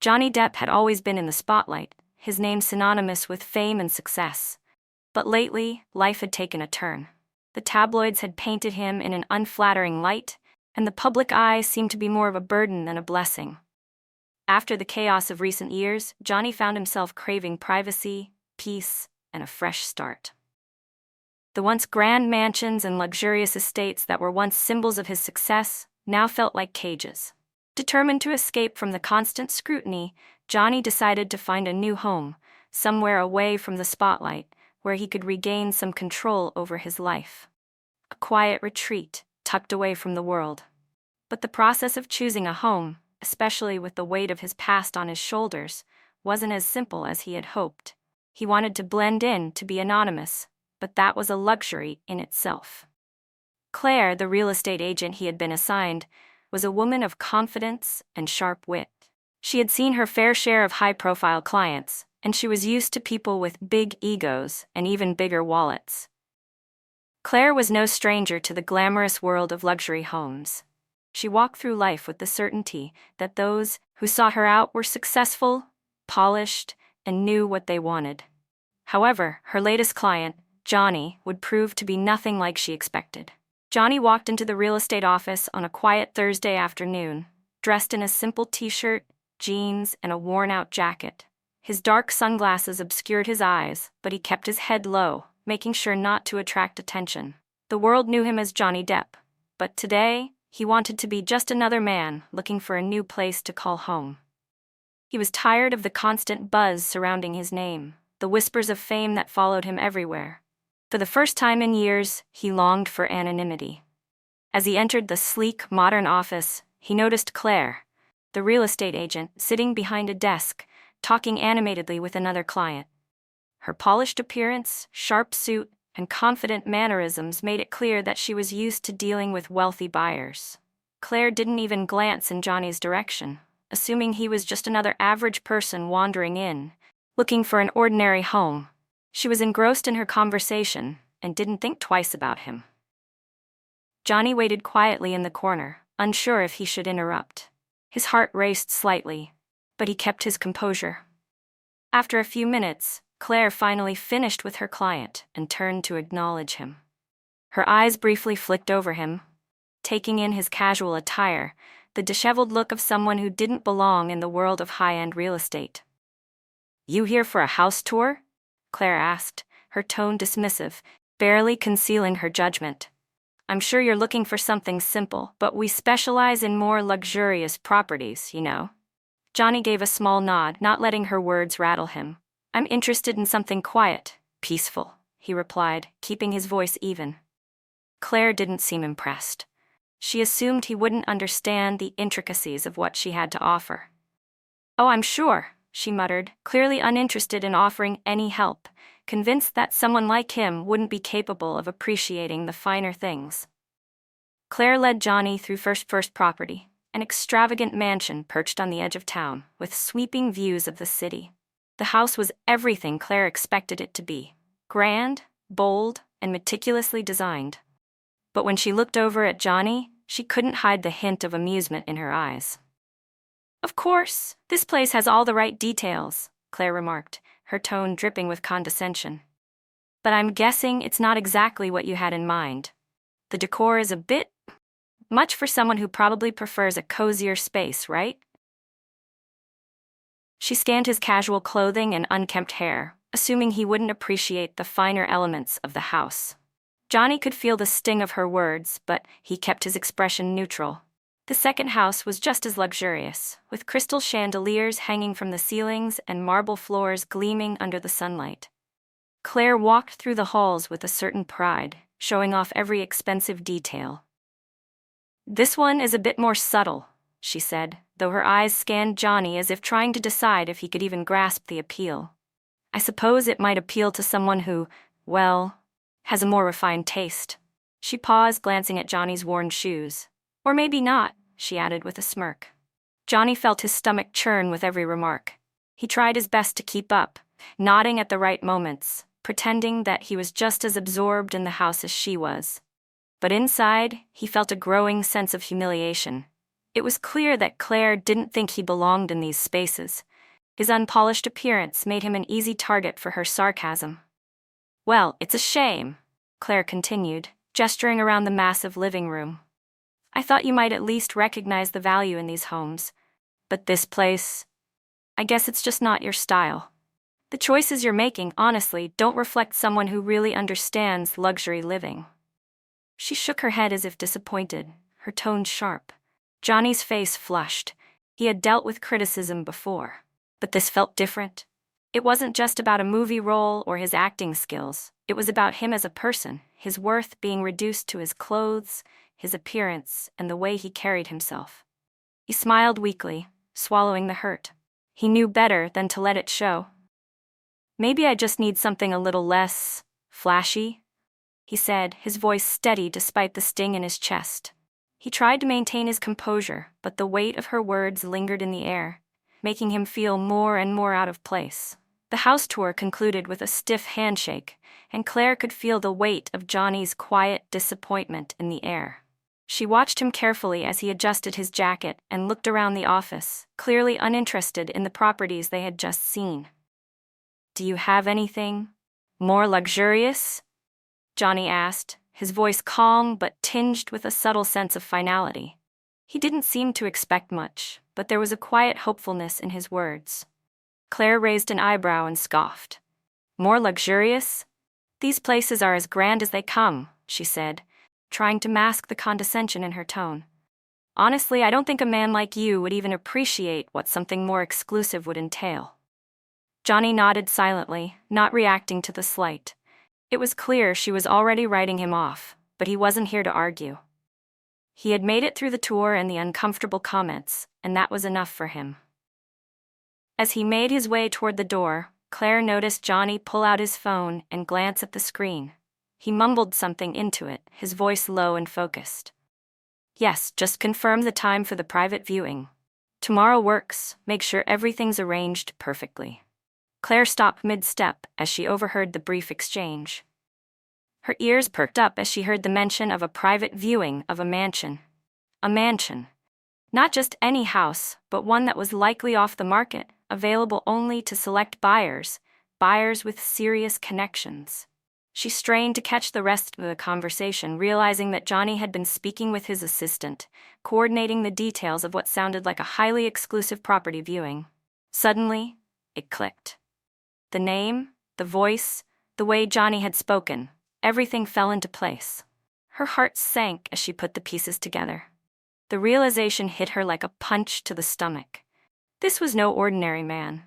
Johnny Depp had always been in the spotlight, his name synonymous with fame and success. But lately, life had taken a turn. The tabloids had painted him in an unflattering light, and the public eye seemed to be more of a burden than a blessing. After the chaos of recent years, Johnny found himself craving privacy, peace, and a fresh start. The once grand mansions and luxurious estates that were once symbols of his success now felt like cages. Determined to escape from the constant scrutiny, Johnny decided to find a new home, somewhere away from the spotlight, where he could regain some control over his life. A quiet retreat, tucked away from the world. But the process of choosing a home, especially with the weight of his past on his shoulders, wasn't as simple as he had hoped. He wanted to blend in, to be anonymous, but that was a luxury in itself. Claire, the real estate agent he had been assigned, was a woman of confidence and sharp wit. She had seen her fair share of high-profile clients, and she was used to people with big egos and even bigger wallets. Claire was no stranger to the glamorous world of luxury homes. She walked through life with the certainty that those who sought her out were successful, polished, and knew what they wanted. However, her latest client, Johnny, would prove to be nothing like she expected. Johnny walked into the real estate office on a quiet Thursday afternoon, dressed in a simple t-shirt, jeans, and a worn-out jacket. His dark sunglasses obscured his eyes, but he kept his head low, making sure not to attract attention. The world knew him as Johnny Depp, but today, he wanted to be just another man looking for a new place to call home. He was tired of the constant buzz surrounding his name, the whispers of fame that followed him everywhere. For the first time in years, he longed for anonymity. As he entered the sleek, modern office, he noticed Claire, the real estate agent, sitting behind a desk, talking animatedly with another client. Her polished appearance, sharp suit, and confident mannerisms made it clear that she was used to dealing with wealthy buyers. Claire didn't even glance in Johnny's direction, assuming he was just another average person wandering in, looking for an ordinary home. She was engrossed in her conversation and didn't think twice about him. Johnny waited quietly in the corner, unsure if he should interrupt. His heart raced slightly, but he kept his composure. After a few minutes, Claire finally finished with her client and turned to acknowledge him. Her eyes briefly flicked over him, taking in his casual attire, the disheveled look of someone who didn't belong in the world of high-end real estate. "You here for a house tour?" Claire asked, her tone dismissive, barely concealing her judgment. "I'm sure you're looking for something simple, but we specialize in more luxurious properties, you know." Johnny gave a small nod, not letting her words rattle him. "I'm interested in something quiet, peaceful," he replied, keeping his voice even. Claire didn't seem impressed. She assumed he wouldn't understand the intricacies of what she had to offer. "Oh, I'm sure," she muttered, clearly uninterested in offering any help, convinced that someone like him wouldn't be capable of appreciating the finer things. Claire led Johnny through first property, an extravagant mansion perched on the edge of town, with sweeping views of the city. The house was everything Claire expected it to be: grand, bold, and meticulously designed. But when she looked over at Johnny, she couldn't hide the hint of amusement in her eyes. "Of course, this place has all the right details," Claire remarked, her tone dripping with condescension. "But I'm guessing it's not exactly what you had in mind. The decor is a bit much for someone who probably prefers a cozier space, right?" She scanned his casual clothing and unkempt hair, assuming he wouldn't appreciate the finer elements of the house. Johnny could feel the sting of her words, but he kept his expression neutral. The second house was just as luxurious, with crystal chandeliers hanging from the ceilings and marble floors gleaming under the sunlight. Claire walked through the halls with a certain pride, showing off every expensive detail. "This one is a bit more subtle," she said, though her eyes scanned Johnny as if trying to decide if he could even grasp the appeal. "I suppose it might appeal to someone who, well, has a more refined taste." She paused, glancing at Johnny's worn shoes. "Or maybe not," she added with a smirk. Johnny felt his stomach churn with every remark. He tried his best to keep up, nodding at the right moments, pretending that he was just as absorbed in the house as she was. But inside, he felt a growing sense of humiliation. It was clear that Claire didn't think he belonged in these spaces. His unpolished appearance made him an easy target for her sarcasm. "Well, it's a shame," Claire continued, gesturing around the massive living room. "I thought you might at least recognize the value in these homes. But this place, I guess it's just not your style. The choices you're making, honestly, don't reflect someone who really understands luxury living." She shook her head as if disappointed, her tone sharp. Johnny's face flushed. He had dealt with criticism before. But this felt different. It wasn't just about a movie role or his acting skills. It was about him as a person, his worth being reduced to his clothes, his appearance, and the way he carried himself. He smiled weakly, swallowing the hurt. He knew better than to let it show. "Maybe I just need something a little less flashy," he said, his voice steady despite the sting in his chest. He tried to maintain his composure, but the weight of her words lingered in the air, making him feel more and more out of place. The house tour concluded with a stiff handshake, and Claire could feel the weight of Johnny's quiet disappointment in the air. She watched him carefully as he adjusted his jacket and looked around the office, clearly uninterested in the properties they had just seen. "Do you have anything more luxurious?" Johnny asked, his voice calm but tinged with a subtle sense of finality. He didn't seem to expect much, but there was a quiet hopefulness in his words. Claire raised an eyebrow and scoffed. "More luxurious? These places are as grand as they come," she said, trying to mask the condescension in her tone. "Honestly, I don't think a man like you would even appreciate what something more exclusive would entail." Johnny nodded silently, not reacting to the slight. It was clear she was already writing him off, but he wasn't here to argue. He had made it through the tour and the uncomfortable comments, and that was enough for him. As he made his way toward the door, Claire noticed Johnny pull out his phone and glance at the screen. He mumbled something into it, his voice low and focused. "Yes, just confirm the time for the private viewing. Tomorrow works, make sure everything's arranged perfectly." Claire stopped mid-step as she overheard the brief exchange. Her ears perked up as she heard the mention of a private viewing of a mansion. A mansion. Not just any house, but one that was likely off the market, available only to select buyers with serious connections. She strained to catch the rest of the conversation, realizing that Johnny had been speaking with his assistant, coordinating the details of what sounded like a highly exclusive property viewing. Suddenly, it clicked. The name, the voice, the way Johnny had spoken, everything fell into place. Her heart sank as she put the pieces together. The realization hit her like a punch to the stomach. This was no ordinary man.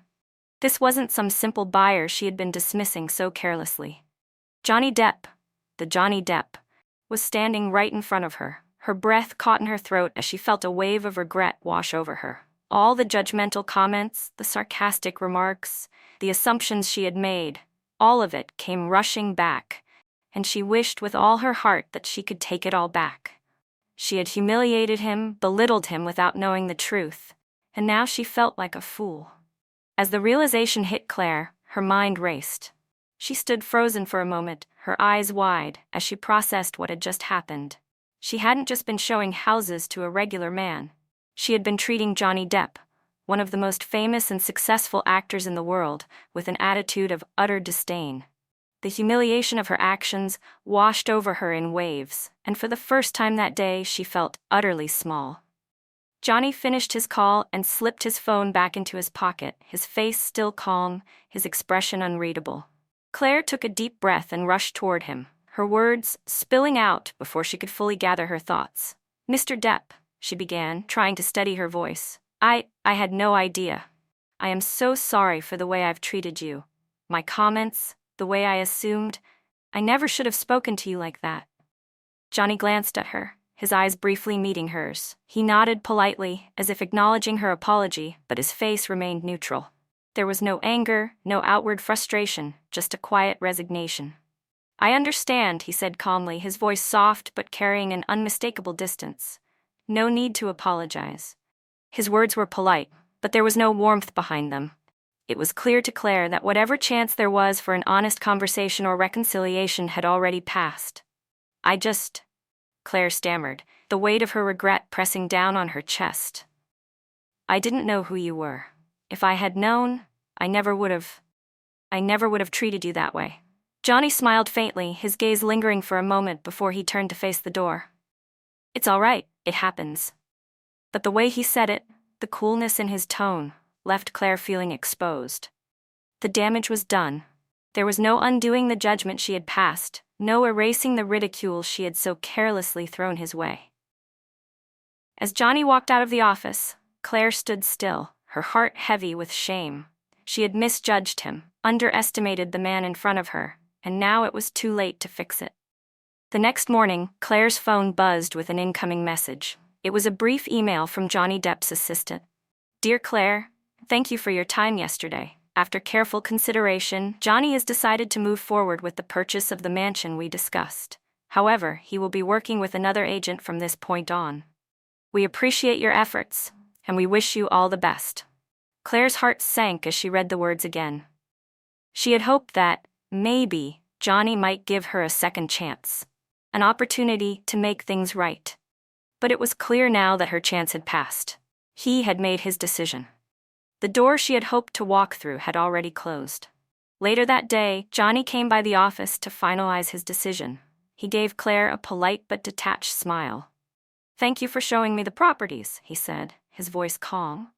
This wasn't some simple buyer she had been dismissing so carelessly. Johnny Depp, the Johnny Depp, was standing right in front of her. Her breath caught in her throat as she felt a wave of regret wash over her. All the judgmental comments, the sarcastic remarks, the assumptions she had made, all of it came rushing back, and she wished with all her heart that she could take it all back. She had humiliated him, belittled him without knowing the truth, and now she felt like a fool. As the realization hit Claire, her mind raced. She stood frozen for a moment, her eyes wide, as she processed what had just happened. She hadn't just been showing houses to a regular man. She had been treating Johnny Depp, one of the most famous and successful actors in the world, with an attitude of utter disdain. The humiliation of her actions washed over her in waves, and for the first time that day she felt utterly small. Johnny finished his call and slipped his phone back into his pocket, his face still calm, his expression unreadable. Claire took a deep breath and rushed toward him, her words spilling out before she could fully gather her thoughts. "Mr. Depp," she began, trying to steady her voice. I had no idea. I am so sorry for the way I've treated you. My comments, the way I assumed. I never should have spoken to you like that." Johnny glanced at her, his eyes briefly meeting hers. He nodded politely, as if acknowledging her apology, but his face remained neutral. There was no anger, no outward frustration, just a quiet resignation. "I understand," he said calmly, his voice soft but carrying an unmistakable distance. "No need to apologize." His words were polite, but there was no warmth behind them. It was clear to Claire that whatever chance there was for an honest conversation or reconciliation had already passed. Claire stammered, the weight of her regret pressing down on her chest. "I didn't know who you were. If I had known, I never would have treated you that way." Johnny smiled faintly, his gaze lingering for a moment before he turned to face the door. "It's all right, it happens." But the way he said it, the coolness in his tone, left Claire feeling exposed. The damage was done. There was no undoing the judgment she had passed, no erasing the ridicule she had so carelessly thrown his way. As Johnny walked out of the office, Claire stood still, her heart heavy with shame. She had misjudged him, underestimated the man in front of her, and now it was too late to fix it. The next morning, Claire's phone buzzed with an incoming message. It was a brief email from Johnny Depp's assistant. "Dear Claire, thank you for your time yesterday. After careful consideration, Johnny has decided to move forward with the purchase of the mansion we discussed. However, he will be working with another agent from this point on. We appreciate your efforts, and we wish you all the best." Claire's heart sank as she read the words again. She had hoped that, maybe, Johnny might give her a second chance, an opportunity to make things right. But it was clear now that her chance had passed. He had made his decision. The door she had hoped to walk through had already closed. Later that day, Johnny came by the office to finalize his decision. He gave Claire a polite but detached smile. "Thank you for showing me the properties," he said, his voice calm.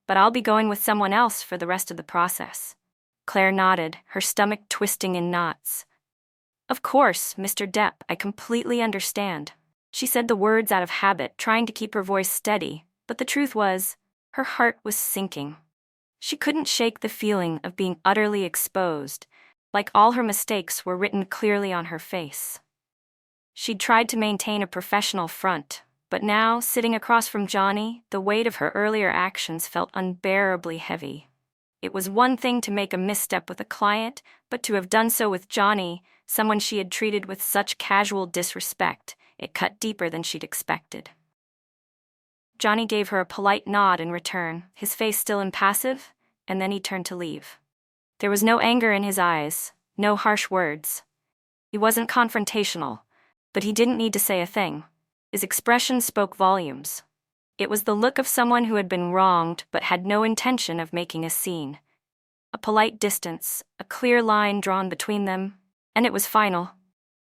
"But I'll be going with someone else for the rest of the process." Claire nodded, her stomach twisting in knots. "Of course, Mr. Depp, I completely understand." She said the words out of habit, trying to keep her voice steady, but the truth was, her heart was sinking. She couldn't shake the feeling of being utterly exposed, like all her mistakes were written clearly on her face. She'd tried to maintain a professional front, but now, sitting across from Johnny, the weight of her earlier actions felt unbearably heavy. It was one thing to make a misstep with a client, but to have done so with Johnny, someone she had treated with such casual disrespect, it cut deeper than she'd expected. Johnny gave her a polite nod in return, his face still impassive, and then he turned to leave. There was no anger in his eyes, no harsh words. He wasn't confrontational, but he didn't need to say a thing. His expression spoke volumes. It was the look of someone who had been wronged but had no intention of making a scene. A polite distance, a clear line drawn between them, and it was final.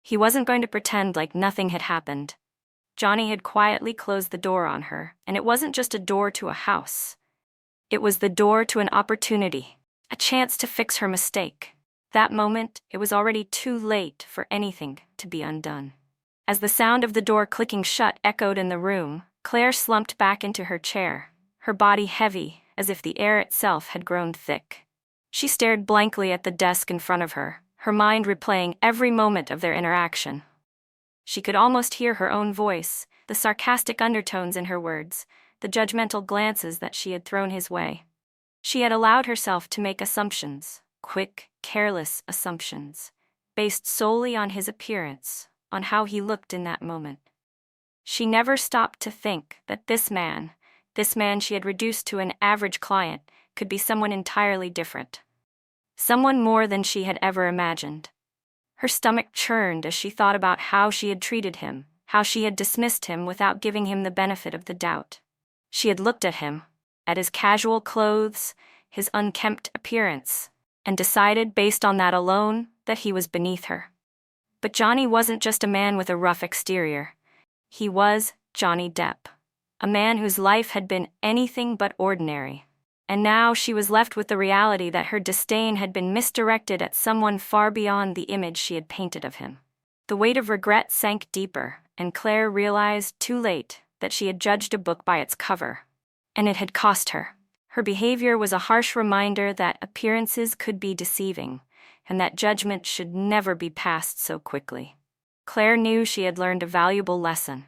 He wasn't going to pretend like nothing had happened. Johnny had quietly closed the door on her, and it wasn't just a door to a house. It was the door to an opportunity, a chance to fix her mistake. That moment, it was already too late for anything to be undone. As the sound of the door clicking shut echoed in the room, Claire slumped back into her chair, her body heavy, as if the air itself had grown thick. She stared blankly at the desk in front of her, her mind replaying every moment of their interaction. She could almost hear her own voice, the sarcastic undertones in her words, the judgmental glances that she had thrown his way. She had allowed herself to make assumptions, quick, careless assumptions, based solely on his appearance, on how he looked in that moment. She never stopped to think that this man she had reduced to an average client, could be someone entirely different. Someone more than she had ever imagined. Her stomach churned as she thought about how she had treated him, how she had dismissed him without giving him the benefit of the doubt. She had looked at him, at his casual clothes, his unkempt appearance, and decided based on that alone that he was beneath her. But Johnny wasn't just a man with a rough exterior. He was Johnny Depp, a man whose life had been anything but ordinary. And now she was left with the reality that her disdain had been misdirected at someone far beyond the image she had painted of him. The weight of regret sank deeper, and Claire realized, too late, that she had judged a book by its cover. And it had cost her. Her behavior was a harsh reminder that appearances could be deceiving, and that judgment should never be passed so quickly. Claire knew she had learned a valuable lesson.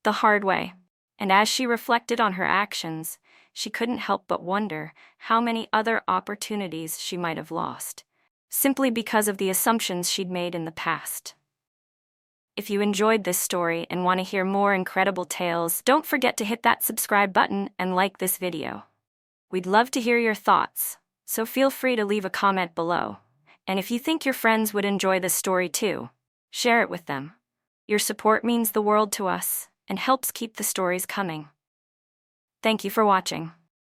The hard way. And as she reflected on her actions, she couldn't help but wonder how many other opportunities she might have lost, simply because of the assumptions she'd made in the past. If you enjoyed this story and want to hear more incredible tales, don't forget to hit that subscribe button and like this video. We'd love to hear your thoughts, so feel free to leave a comment below. And if you think your friends would enjoy this story too, share it with them. Your support means the world to us, and helps keep the stories coming. Thank you for watching.